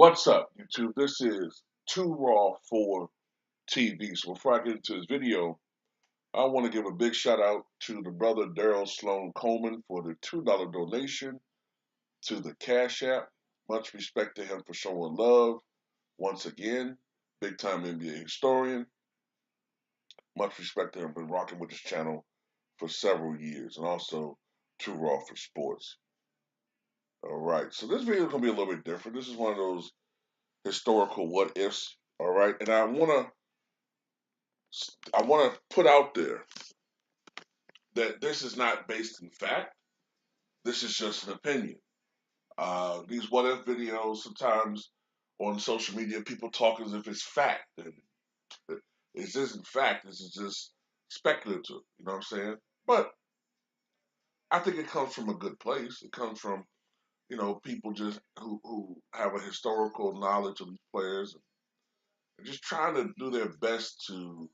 What's up, YouTube? This is Too Raw for TV. So before I get into this video, I want to give a big shout out to the brother Daryl Sloan Coleman for the $2 donation to the Cash App. Much respect to him for showing love. Once again, big time NBA historian. Much respect to him for rocking with this channel for several years, and also Too Raw for Sports. All right, so this video is going to be a little bit different. This is one of those historical what ifs. All right, and I want to put out there that this is not based in fact. This is just an opinion. These what if videos sometimes on social media, people talk as if it's fact, and it isn't fact. This is just speculative. You know what I'm saying? But I think it comes from a good place. It comes from people just who have a historical knowledge of these players and just trying to do their best to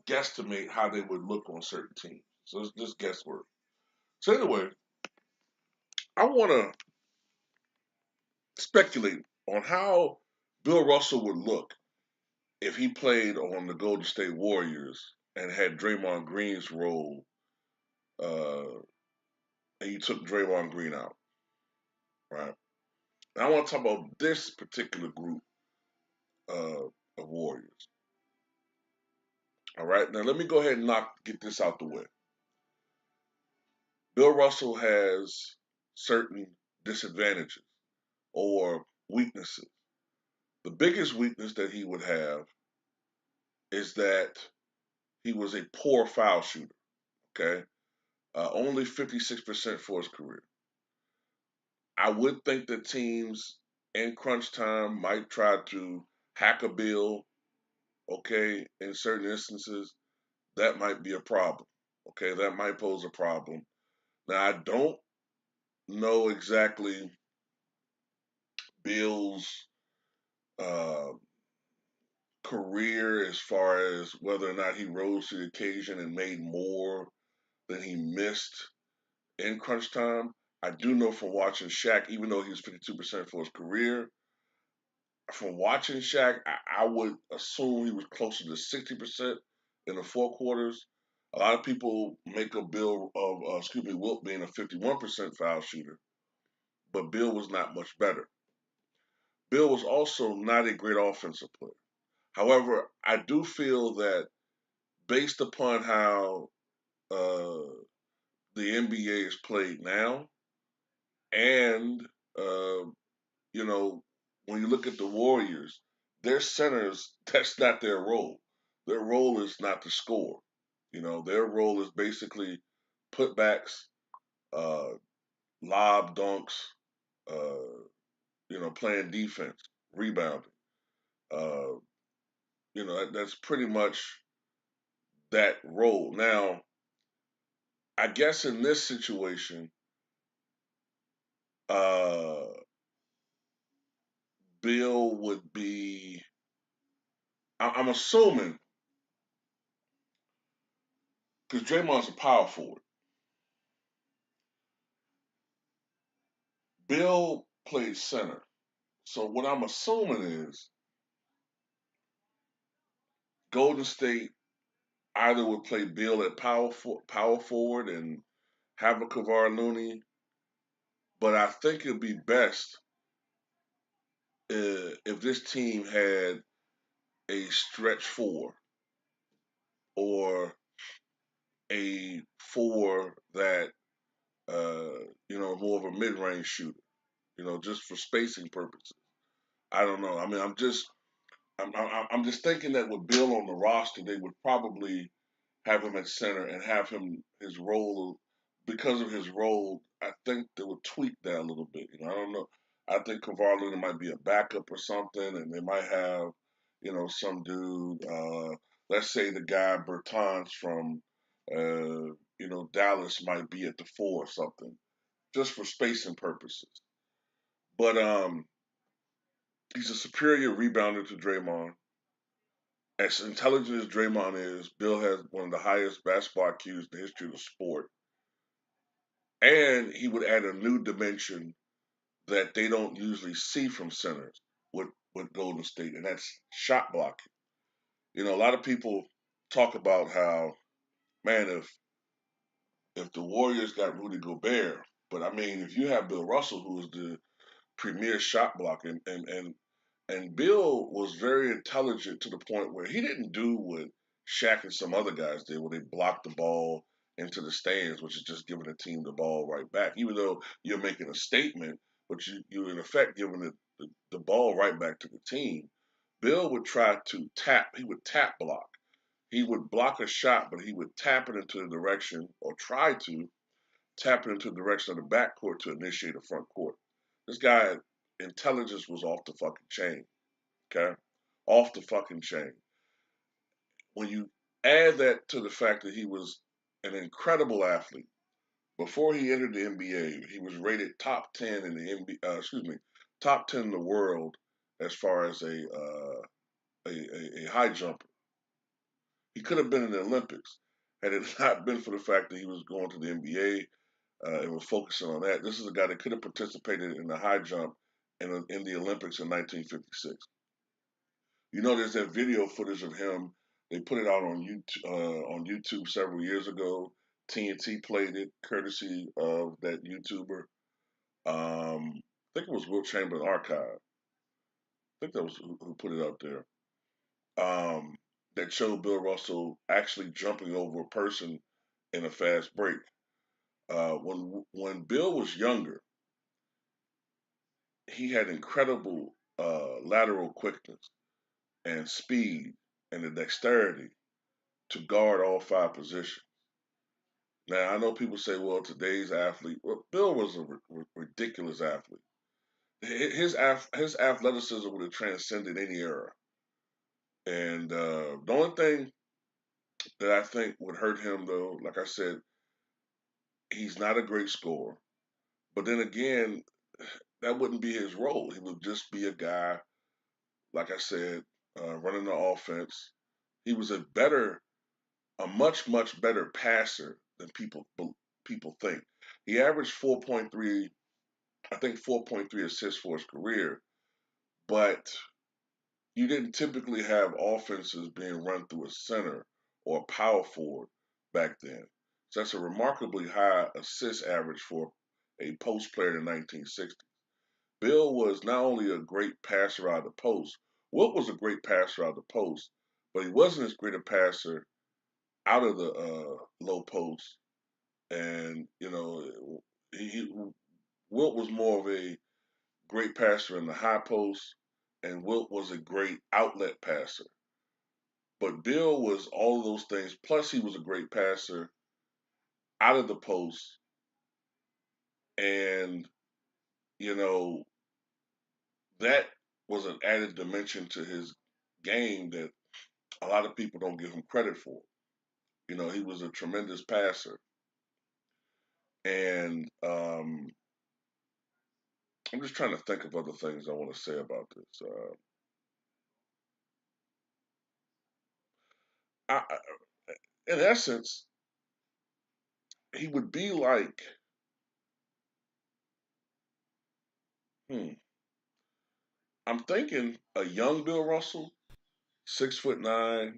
guesstimate how they would look on certain teams. So it's just guesswork. So anyway, I want to speculate on how Bill Russell would look if he played on the Golden State Warriors and had Draymond Green's role, and you took Draymond Green out, right? And I want to talk about this particular group of Warriors. All right, now let me go ahead and get this out the way. Bill Russell has certain disadvantages or weaknesses. The biggest weakness that he would have is that he was a poor foul shooter. Okay, only 56% for his career. I would think that teams in crunch time might try to hack a bill. Okay, in certain instances, that might be a problem. Okay, that might pose a problem. Now I don't know exactly Bill's uh, career as far as whether or not he rose to the occasion and made more than he missed in crunch time. I do know from watching Shaq, even though he was 52% for his career, from watching Shaq, I would assume he was closer to 60% in the four quarters. A lot of people make a Bill of, Wilt being a 51% foul shooter, but Bill was not much better. Bill was also not a great offensive player. However, I do feel that based upon how the NBA is played now, and uh, you know, when you look at the Warriors, their centers, that's not their role. Their role is not to score. Their role is basically putbacks, uh, lob dunks, playing defense, rebounding. Uh, that's pretty much that role. Now, I guess in this situation, uh, Bill would be, I'm assuming, because Draymond's a power forward. Bill played center. So what I'm assuming is Golden State either would play Bill at power forward and have a Kevon Looney, but I think it'd be best if this team had a stretch four or a four that more of a mid-range shooter, just for spacing purposes. I don't know. I mean, I'm just thinking that with Bill on the roster, they would probably have him at center and have him his role because of his role. I think they would tweak that a little bit. I don't know. I think Kevon Looney might be a backup or something, and they might have some dude. Let's say the guy Bertans from Dallas might be at the four or something, just for spacing purposes. But he's a superior rebounder to Draymond. As intelligent as Draymond is, Bill has one of the highest basketball IQs in the history of the sport. And he would add a new dimension that they don't usually see from centers with Golden State, and that's shot blocking. You know, a lot of people talk about how, man, if the Warriors got Rudy Gobert, but I mean, if you have Bill Russell, who is the premier shot blocker, and Bill was very intelligent to the point where he didn't do what Shaq and some other guys did, where they blocked the ball into the stands, which is just giving the team the ball right back. Even though you're making a statement, but you're in effect giving the ball right back to the team. Bill would try to tap. He would tap block. He would block a shot, but he would tap it into the direction, or try to tap it into the direction of the backcourt to initiate a front court. This guy intelligence was off the fucking chain. Okay, off the fucking chain. When you add that to the fact that he was an incredible athlete before he entered the NBA, he was rated top 10 in the NBA. Top 10 in the world as far as a high jumper. He could have been in the Olympics had it not been for the fact that he was going to the NBA and was focusing on that. This is a guy that could have participated in the high jump in the Olympics in 1956. You know, there's that video footage of him. They put it out on YouTube several years ago. TNT played it, courtesy of that YouTuber. I think it was Will Chamberlain Archive. I think that was who put it out there. That showed Bill Russell actually jumping over a person in a fast break. When Bill was younger, he had incredible lateral quickness and speed and the dexterity to guard all five positions. Now, I know people say, well, today's athlete, well, Bill was a ridiculous athlete. His athleticism would have transcended any era. And the only thing that I think would hurt him, though, like I said, he's not a great scorer. But then again, that wouldn't be his role. He would just be a guy, like I said, running the offense. He was a much better passer than people think. He averaged 4.3, I think 4.3 assists for his career, but you didn't typically have offenses being run through a center or a power forward back then. So that's a remarkably high assist average for a post player in the 1960s. Bill was not only a great passer out of the post, Wilt was a great passer out of the post, but he wasn't as great a passer out of the low post. And, you know, Wilt was more of a great passer in the high post, and Wilt was a great outlet passer. But Bill was all of those things, plus he was a great passer out of the post. And, you know, that was an added dimension to his game that a lot of people don't give him credit for. You know, he was a tremendous passer. And I'm just trying to think of other things I want to say about this. In essence, he would be like, hmm, I'm thinking a young Bill Russell, 6'9",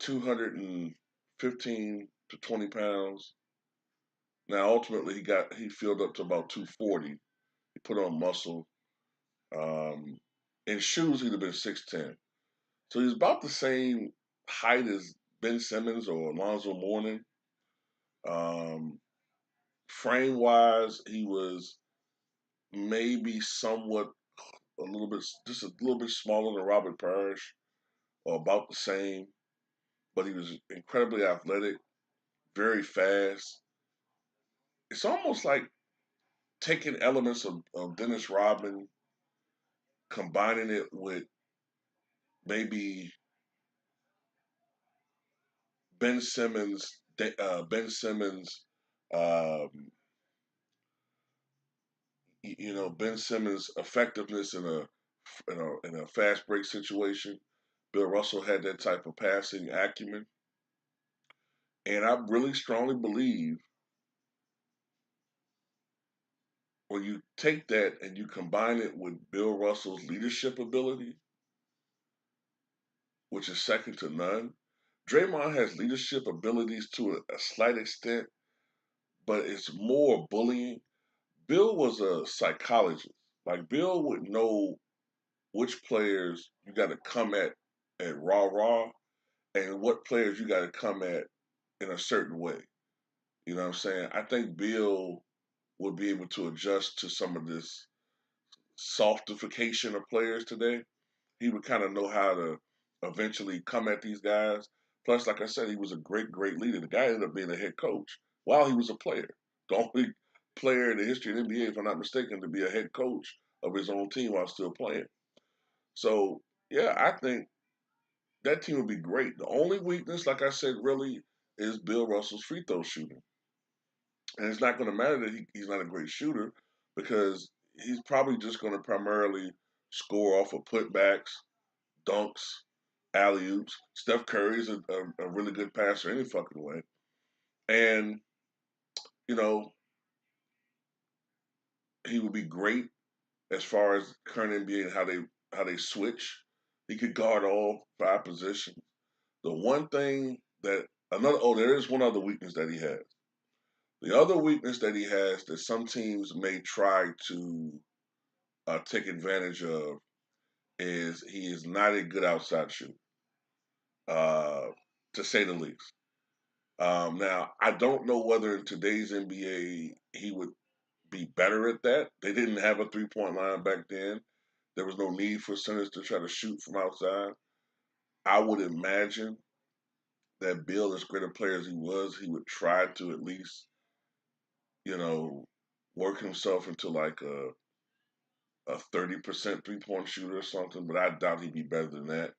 215 to 20 pounds. Now, ultimately, he filled up to about 240. He put on muscle. Um, in shoes, he'd have been 6'10". So he's about the same height as Ben Simmons or Alonzo Mourning. Um, frame wise, he was maybe somewhat just a little bit smaller than Robert Parrish, or about the same. But he was incredibly athletic, very fast. It's almost like taking elements of Dennis Rodman, combining it with maybe Ben Simmons, Ben Simmons, um, Ben Simmons' effectiveness in a fast break situation. Bill Russell had that type of passing acumen, and I really strongly believe when you take that and you combine it with Bill Russell's leadership ability, which is second to none, Draymond has leadership abilities to a slight extent, but it's more bullying. Bill was a psychologist. Like Bill would know which players you got to come at raw raw, and what players you got to come at in a certain way. You know what I'm saying? I think Bill would be able to adjust to some of this softification of players today. He would kind of know how to eventually come at these guys. Plus, like I said, he was a great leader. The guy ended up being a head coach while he was a player. The only player in the history of the NBA, if I'm not mistaken, to be a head coach of his own team while still playing. So, yeah, I think that team would be great. The only weakness, like I said, really is Bill Russell's free throw shooting. And it's not going to matter that he's not a great shooter because he's probably just going to primarily score off of putbacks, dunks, alley oops. Steph Curry is a really good passer any fucking way. And, you know, he would be great as far as current NBA and how they switch. He could guard all five positions. The one thing that there is one other weakness that he has. The other weakness that he has that some teams may try to take advantage of is he is not a good outside shooter, uh, to say the least. Now, I don't know whether in today's NBA he would be better at that. They didn't have a 3-point line back then. There was no need for centers to try to shoot from outside. I would imagine that Bill, as great a player as he would try to at least, you know, work himself into like a 30% 3-point shooter or something, but I doubt he'd be better than that.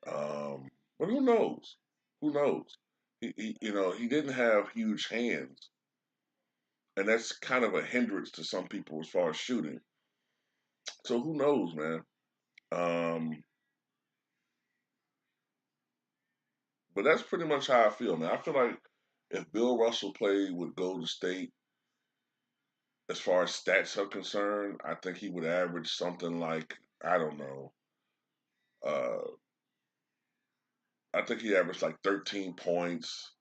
But who knows? Who knows? He didn't have huge hands, and that's kind of a hindrance to some people as far as shooting. So who knows, man? Um, but that's pretty much how I feel, man. I feel like if Bill Russell played with Golden State, as far as stats are concerned, I think he would average something like I don't know. Uh, I think he averaged like 13 points.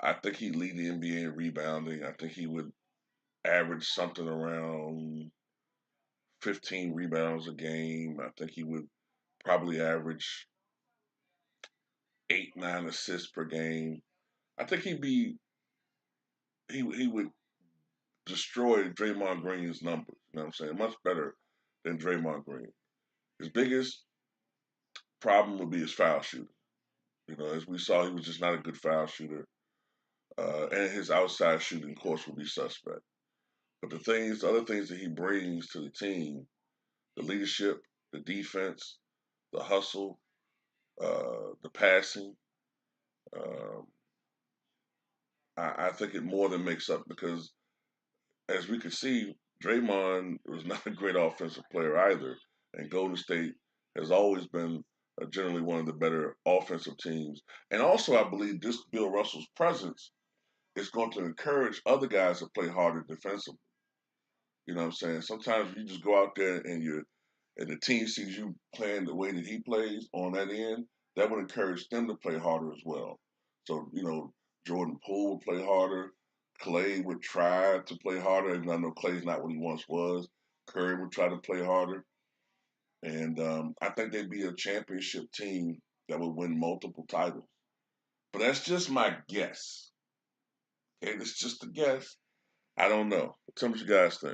I think he'd lead the NBA in rebounding. I think he would average something around 15 rebounds a game. I think he would probably average 8, 9 assists per game. I think he would destroy Draymond Green's numbers. You know what I'm saying? Much better than Draymond Green. His biggest problem would be his foul shooting. You know, as we saw, he was just not a good foul shooter. And his outside shooting, of course, would be suspect. But the other things that he brings to the team, the leadership, the defense, the hustle, the passing, um, I think it more than makes up because, as we could see, Draymond was not a great offensive player either, and Golden State has always been generally one of the better offensive teams. And also, I believe this Bill Russell's presence is going to encourage other guys to play harder defensively. You know what I'm saying? Sometimes you just go out there and the team sees you playing the way that he plays on that end, that would encourage them to play harder as well. So, Jordan Poole would play harder. Clay would try to play harder, and I know Clay's not what he once was. Curry would try to play harder. And I think they'd be a championship team that would win multiple titles. But that's just my guess. Okay, it's just a guess. I don't know. Tell me what you guys think.